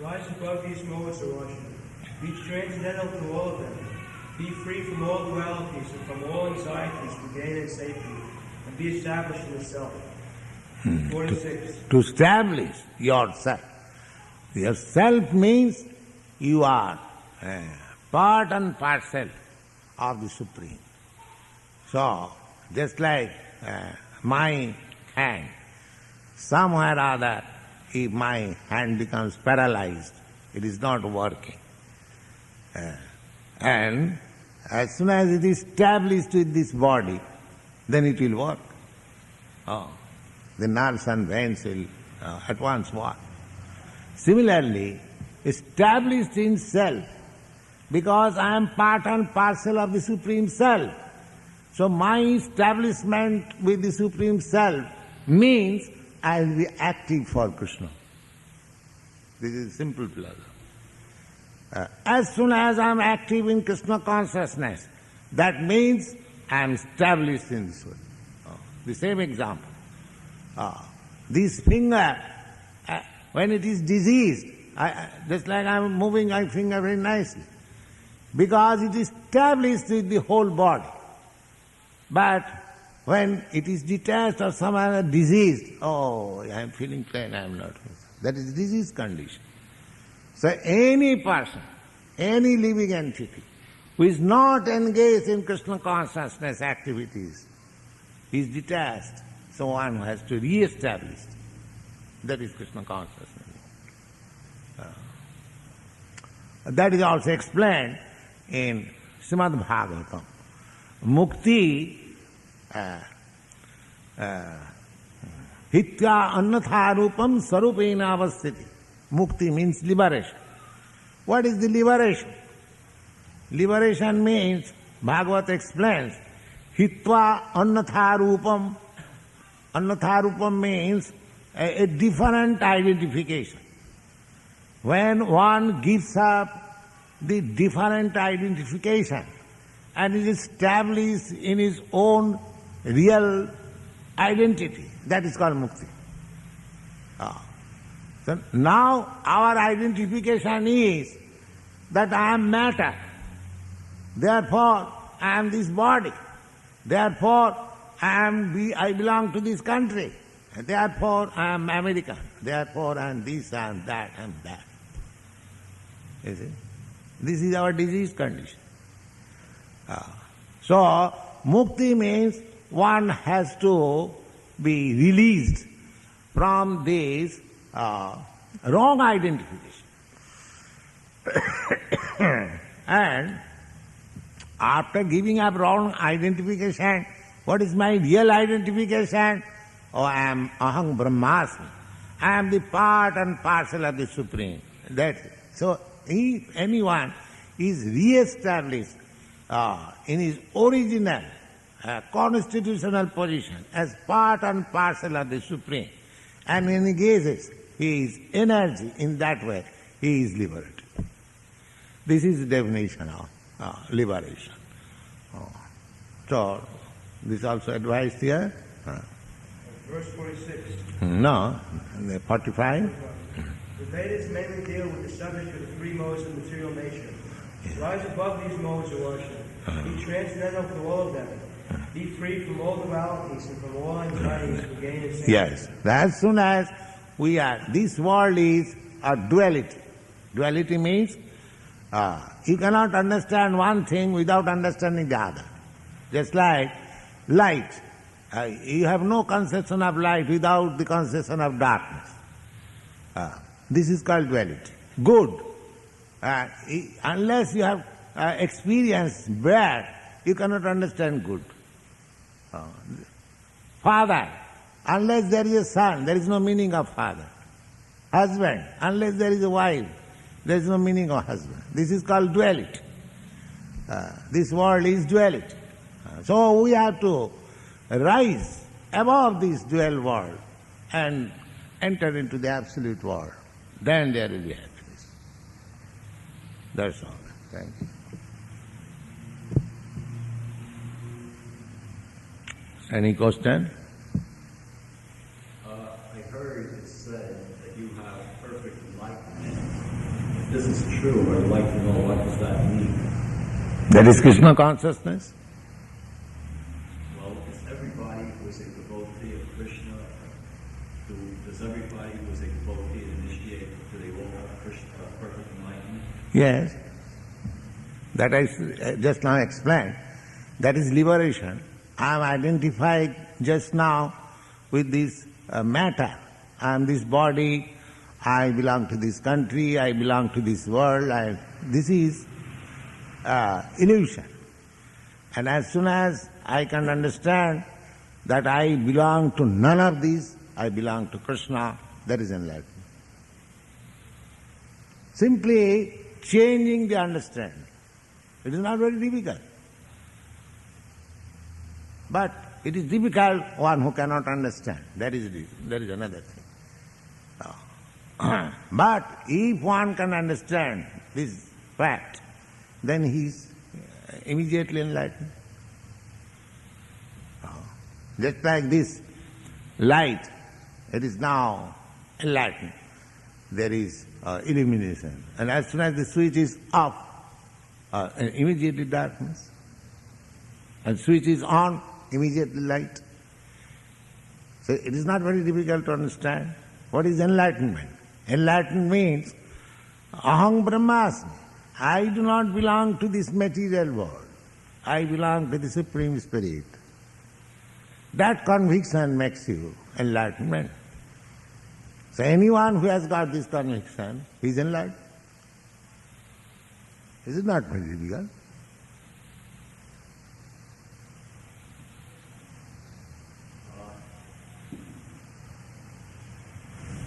Rise above these modes, O Arjuna. Be transcendental to all of them. Be free from all dualities and from all anxieties for gain and safety, and be established in the self. 46. To establish yourself. Yourself means you are part and parcel of the Supreme. So, just like my hand, somewhere or other, if my hand becomes paralyzed, it is not working. And as soon as it is established with this body, then it will work. The nerves and veins will at once work. Similarly, established in self, because I am part and parcel of the Supreme Self. So my establishment with the Supreme Self means I will be active for Krishna. This is simple philosophy. As soon as I am active in Krishna consciousness, that means I am established in this world. The same example. This finger, when it is diseased, just like I am moving my finger very nicely, because it is established with the whole body. But when it is detached or some other diseased, oh, I am feeling pain, I am not. That is disease condition. So any person, any living entity who is not engaged in Krishna consciousness activities is detached. So one has to re-establish. That is Krishna consciousness. That is also explained in Srimad Bhagavatam. Mukti hitya annatharupam sarupena avasthiti. Mukti means liberation. What is the liberation? Liberation means, Bhagavad explains, hitva annatharupam. Annatharupam means a different identification. When one gives up the different identification and is established in his own real identity, that is called mukti. So now our identification is that I am matter, therefore I am this body, therefore I belong to this country, therefore I am American, therefore I am this, I am that, I am that. You see? This is our disease condition. So, mukti means one has to be released from this wrong identification. And after giving up wrong identification, what is my real identification? Oh, I am Aham Brahmasmi. I am the part and parcel of the Supreme. That's it. So, if anyone is re-established in his original constitutional position as part and parcel of the Supreme, and engages his energy in that way, he is liberated. This is the definition of liberation. So, this also advised here. Verse 46. No, 45. The Vedas mainly deal with the subject of the three modes of material nature. Rise above these modes, O Arjuna. Be transcendental to all of them. Be free from all dualities and from all anxieties to gain and safety. Yes. As soon as we are, this world is a duality. Duality means you cannot understand one thing without understanding the other. Just like light. You have no conception of light without the conception of darkness. This is called duality. Good. Unless you have experienced bad, you cannot understand good. Father, unless there is a son, there is no meaning of father. Husband, unless there is a wife, there is no meaning of husband. This is called duality. This world is duality. So we have to rise above this dual world and enter into the absolute world. Then there will be happiness. That's all. Thank you. Any question? I heard it said that you have perfect enlightenment. If this is true, I'd like to know what does that mean? That is Krishna consciousness. Well, is everybody who is a devotee of Krishna, does everybody who is a devotee initiate, do they all have perfect enlightenment? Yes. That I just now explained. That is liberation. I am identified just now with this matter. I am this body, I belong to this country, I belong to this world, this is illusion. And as soon as I can understand that I belong to none of these, I belong to Krishna, that is enlightenment. Simply changing the understanding. It is not very difficult. But it is difficult one who cannot understand. That is another thing. But if one can understand this fact, then he is immediately enlightened. Just like this light, it is now enlightened. There is illumination. And as soon as the switch is off, immediately darkness. And switch is on, immediately light. So it is not very difficult to understand. What is enlightenment? Enlightenment means aham brahmasmi. I do not belong to this material world. I belong to the Supreme Spirit. That conviction makes you enlightenment. So anyone who has got this conviction, he is enlightened. This is not very difficult.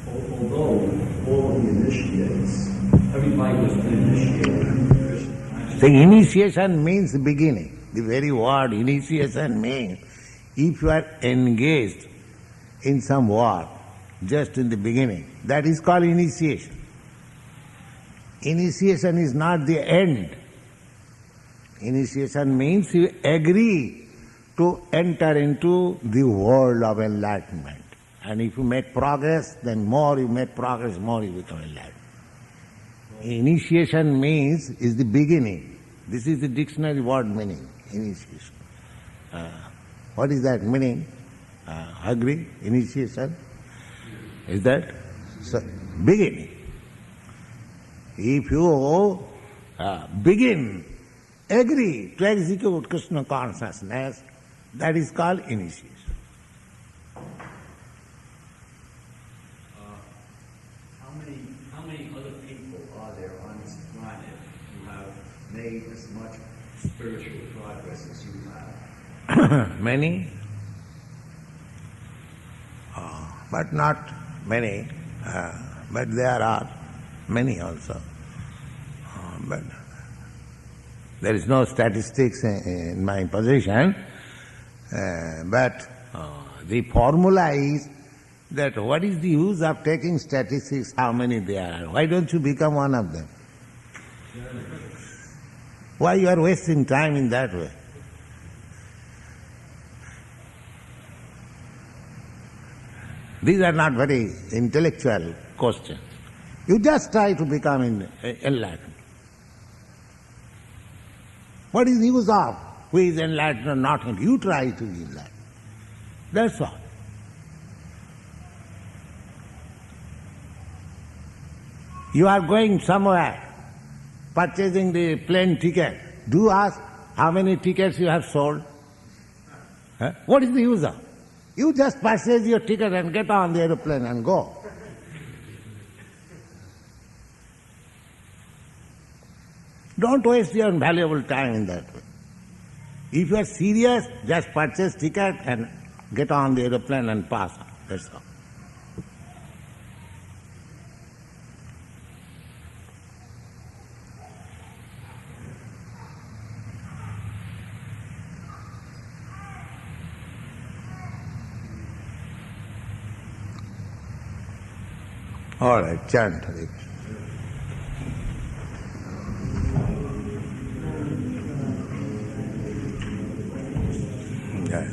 Although all of the initiates, everybody was initiated. The initiation means beginning. The very word initiation means if you are engaged in some work just in the beginning, that is called initiation. Initiation is not the end. Initiation means you agree to enter into the world of enlightenment. And if you make progress, then more you make progress, more you become enlightened. Initiation means is the beginning. This is the dictionary word meaning, initiation. What is that meaning? Agree? Initiation? Is that? So, beginning. If you begin, agree to execute Krishna consciousness, that is called initiation. How many other people are there on this planet who have made as much spiritual progress as you have? Many, but not many, but there are many also. But there is no statistics in my possession, but the formula is that what is the use of taking statistics, how many there are? Why don't you become one of them? Why you are wasting time in that way? These are not very intellectual questions. You just try to become enlightened. What is the use of who is enlightened or not enlightened? You try to be enlightened. That's all. You are going somewhere, purchasing the plane ticket. Do ask how many tickets you have sold. Huh? What is the use of? You just purchase your ticket and get on the aeroplane and go. Don't waste your valuable time in that way. If you are serious, just purchase ticket and get on the aeroplane and pass on. That's all. All right, chant Hare Krishna. Yeah.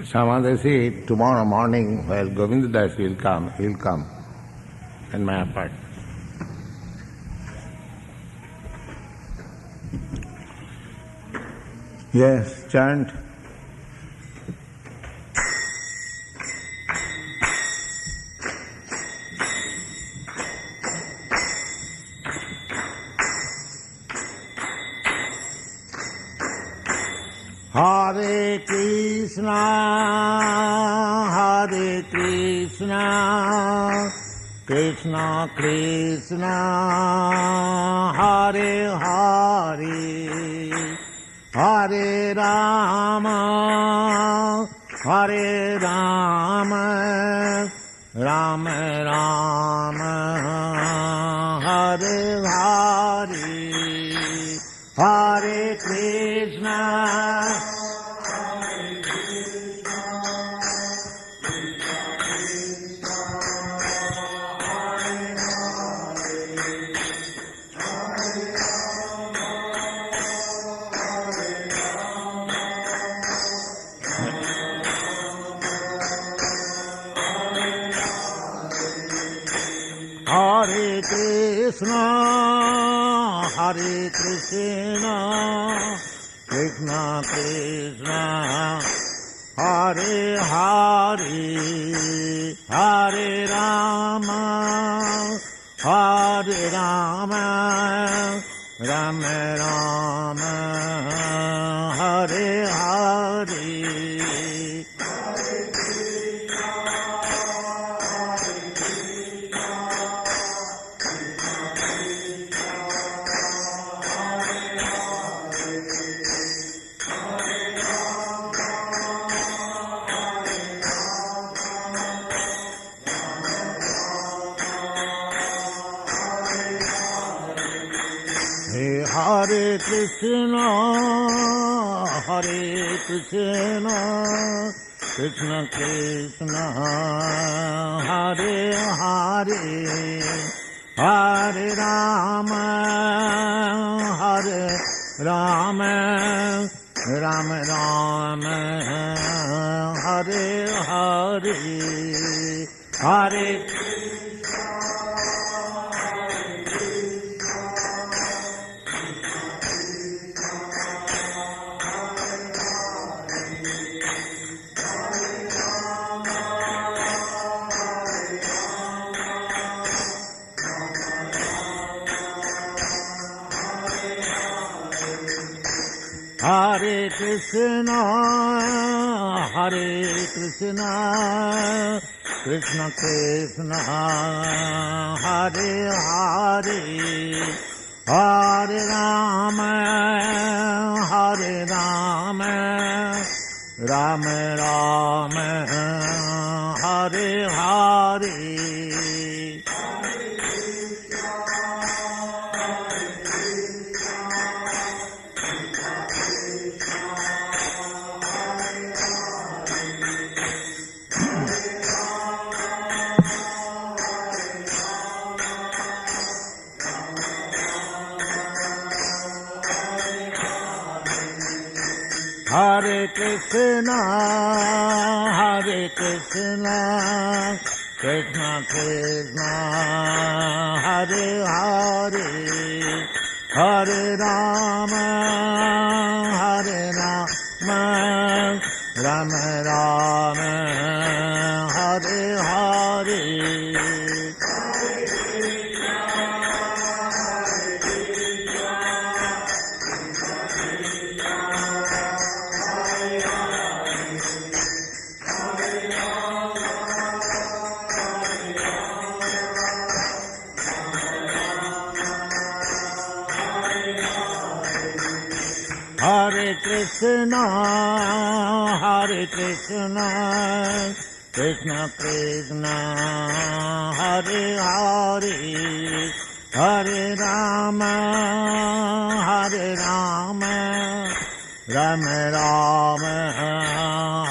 Samadesi, tomorrow morning while Govinda Das will come in my apartment. Yes, chant. Hare Krishna, Krishna Krishna, Hare Hare, Hare Rama, Hare Rama, Rama Rama, Hare Hare, Hare Krishna. Hare Krishna, Hare Krishna, Krishna Krishna, Hare Hare, Hare Rama, Hare Rama, Rama Rama, Hare Hare. Hare Krishna, Krishna Krishna, Hare Hare, Hare Rama, Hare Rama, Rama Rama, Hare Hare, Hare Hare Krishna, Krishna Krishna, Hare Hare, Hare Rama, Hare Rama, Rama Rama, Hare Hare. Krishna, Krishna Krishna, Hare Hare, Hare Rama, Rama Rama, Hare Hare. Hare Krishna, Krishna Krishna, Hare Hare, Hare Rama, Rama Rama,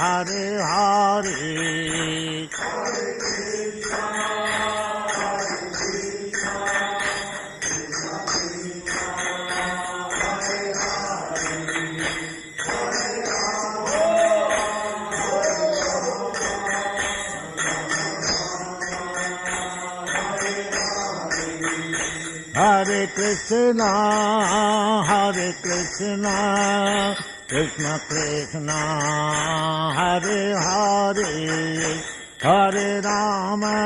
Hare Hare. Hare Krishna, Krishna Krishna, Hare Hare, Hare Rama,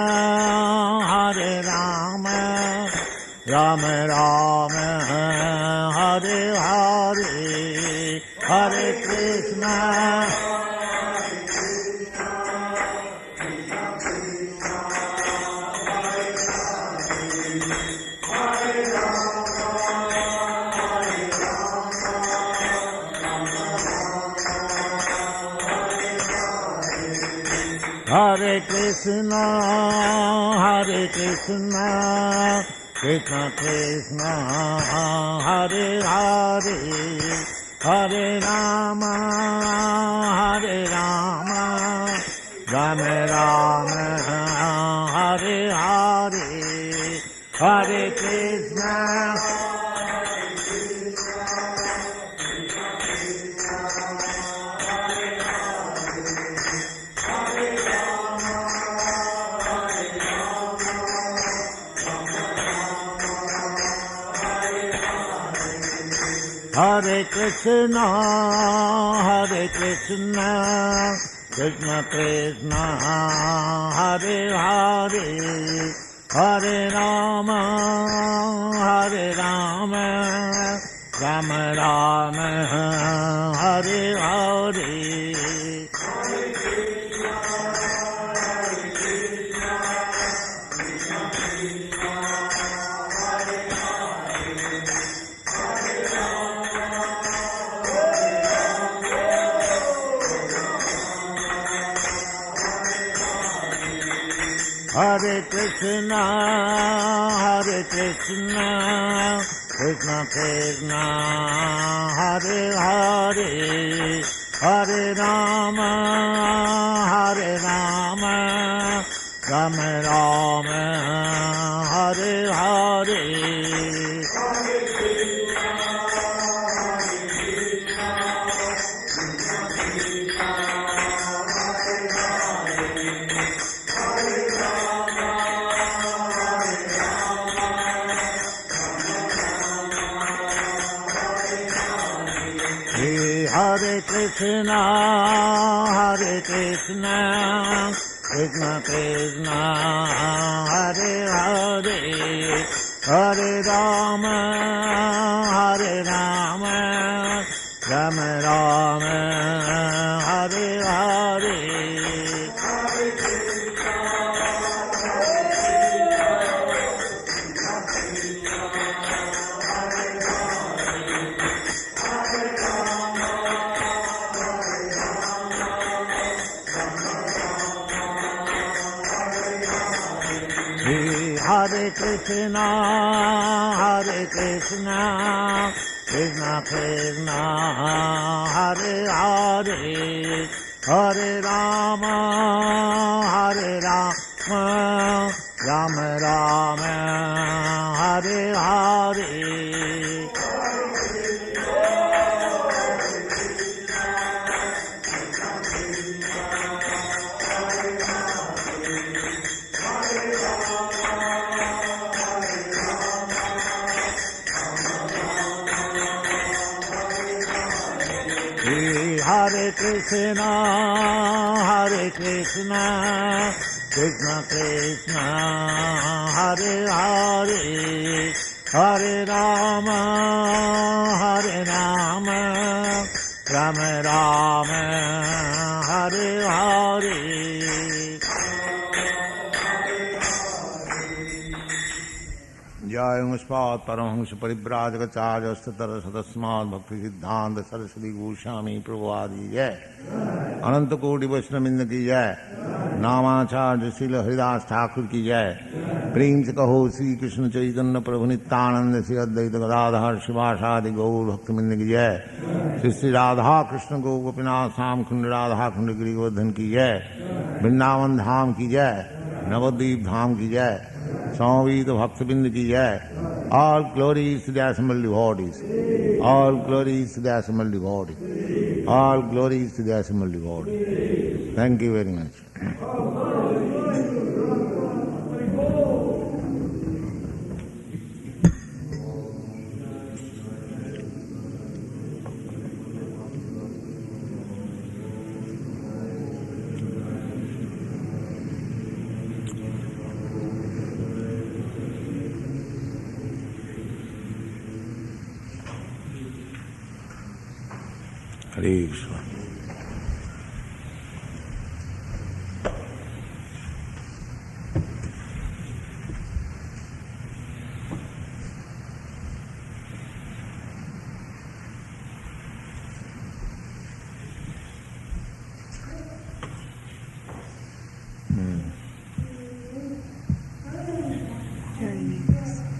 Rama Rama, Hare Hare, Hare Krishna. Hare Krishna, Krishna Krishna, Hare Hare, Hare Rama, Rama Rama, Hare Hare, Hare Krishna. Hare Krishna, Krishna Krishna, Hare Hare, Hare Rama, Rama Rama, Hare Hare. Hare Krishna, Krishna Krishna, Hare Hare, Hare Rama, Rama Rama, Hare Hare. Hare Krishna, Krishna Krishna, Hare Hare, Hare Rama, Rama Rama, Hare Hare. Hare Krishna, Krishna Krishna, Hare Hare, Hare Rama, Rama Rama, Hare Hare. Krishna, Krishna Krishna, Hare Hare, Hare Rama, Rama Rama, Hare Hare. जय मुस्पात परमहंस परिव्राजकाचार्य तस्मात् भक्ति सिद्धांत सरस्वती गोस्वामी प्रभुपादि जय। अनंत कोटि वैष्णववृंद की जय। नामाचार्य श्रील हरिदास ठाकुर की जय। प्रेम से कहो श्री कृष्ण चैतन्य प्रभु नित्यानंद श्री अद्वैत गदाधर शिवासादि गौर भक्तवृंद की जय। श्री श्री राधा कृष्ण गौ गोपीनाथ श्याम कुंड राधा कुंड गिरिवर्धन की जय। वृंदावन धाम की जय। नवद्वीप धाम की जय। Samavita Bhaktavinda ki jai. All glories to the assembled devotees. All glories to the assembled devotees. All glories to the assembled devotees. Thank you very much. Hare Krishna.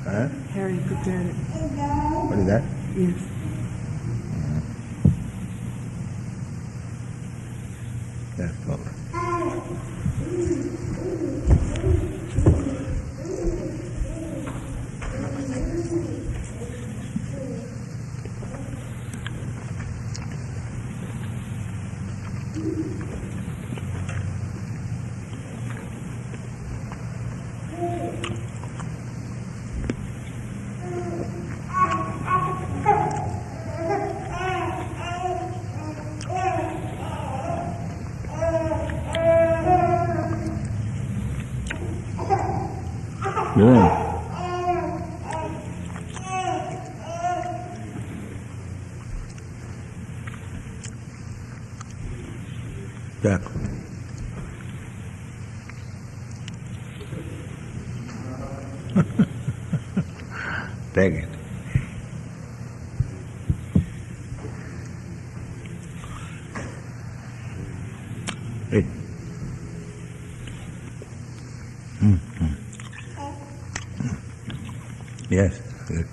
Huh? Harry cooked at it. What is that? Yes. That's probably. Yeah. Jack. Take it. Hey. Yes. Good.